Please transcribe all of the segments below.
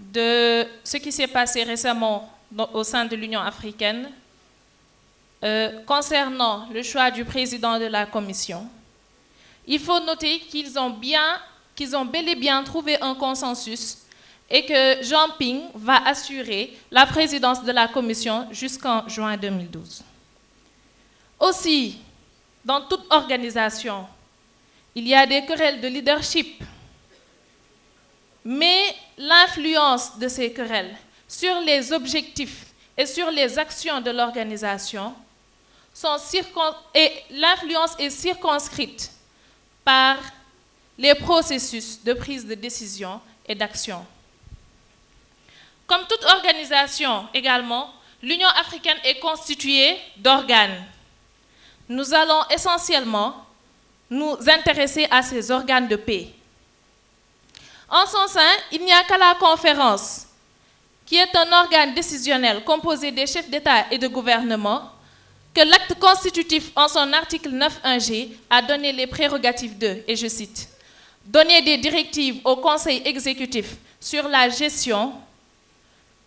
de ce qui s'est passé récemment au sein de l'Union africaine concernant le choix du président de la Commission, il faut noter qu'ils ont bel et bien trouvé un consensus et que Jean Ping va assurer la présidence de la Commission jusqu'en juin 2012. Aussi, dans toute organisation, il y a des querelles de leadership, mais l'influence de ces querelles sur les objectifs et sur les actions de l'organisation l'influence est circonscrite par les processus de prise de décision et d'action. Comme toute organisation également, l'Union africaine est constituée d'organes. Nous allons essentiellement nous intéresser à ces organes de paix. En son sein, il n'y a qu'à la conférence, qui est un organe décisionnel composé des chefs d'État et de gouvernement, que l'acte constitutif en son article 9.1g a donné les prérogatives de, et je cite, « donner des directives au Conseil exécutif sur la gestion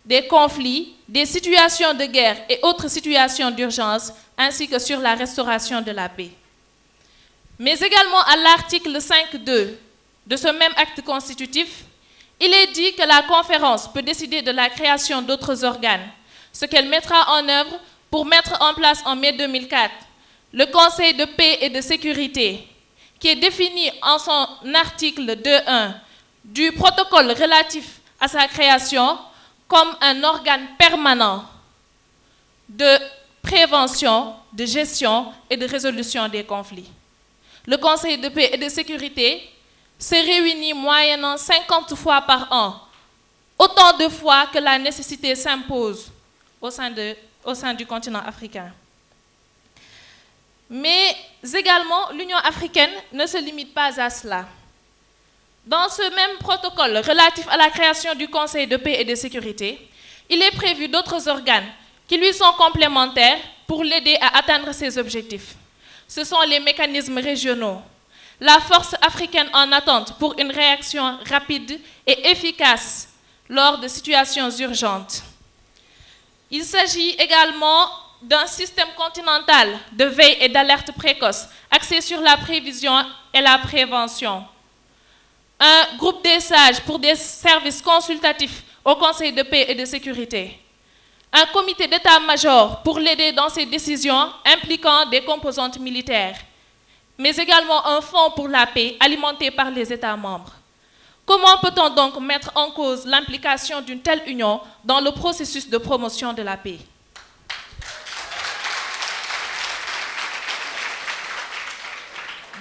des conflits, des situations de guerre et autres situations d'urgence, ainsi que sur la restauration de la paix. » Mais également à l'article 5.2 de ce même acte constitutif, il est dit que la conférence peut décider de la création d'autres organes, ce qu'elle mettra en œuvre pour mettre en place en mai 2004 le Conseil de paix et de sécurité, qui est défini en son article 2.1 du protocole relatif à sa création comme un organe permanent de prévention, de gestion et de résolution des conflits. Le Conseil de paix et de sécurité se réunit moyennant 50 fois par an, autant de fois que la nécessité s'impose au sein du continent africain. Mais également, l'Union africaine ne se limite pas à cela. Dans ce même protocole relatif à la création du Conseil de paix et de sécurité, il est prévu d'autres organes qui lui sont complémentaires pour l'aider à atteindre ses objectifs. Ce sont les mécanismes régionaux, la force africaine en attente pour une réaction rapide et efficace lors de situations urgentes. Il s'agit également d'un système continental de veille et d'alerte précoce axé sur la prévision et la prévention. Un groupe des sages pour des services consultatifs au Conseil de paix et de sécurité. Un comité d'état-major pour l'aider dans ses décisions impliquant des composantes militaires. Mais également un fonds pour la paix alimenté par les États membres. Comment peut-on donc mettre en cause l'implication d'une telle union dans le processus de promotion de la paix?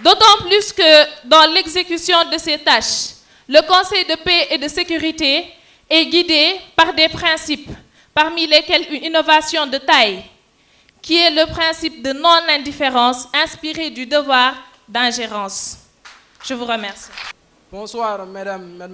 D'autant plus que dans l'exécution de ces tâches, le Conseil de paix et de sécurité est guidé par des principes, parmi lesquels une innovation de taille, qui est le principe de non-indifférence inspiré du devoir d'ingérence. Je vous remercie. Bonsoir, mesdames.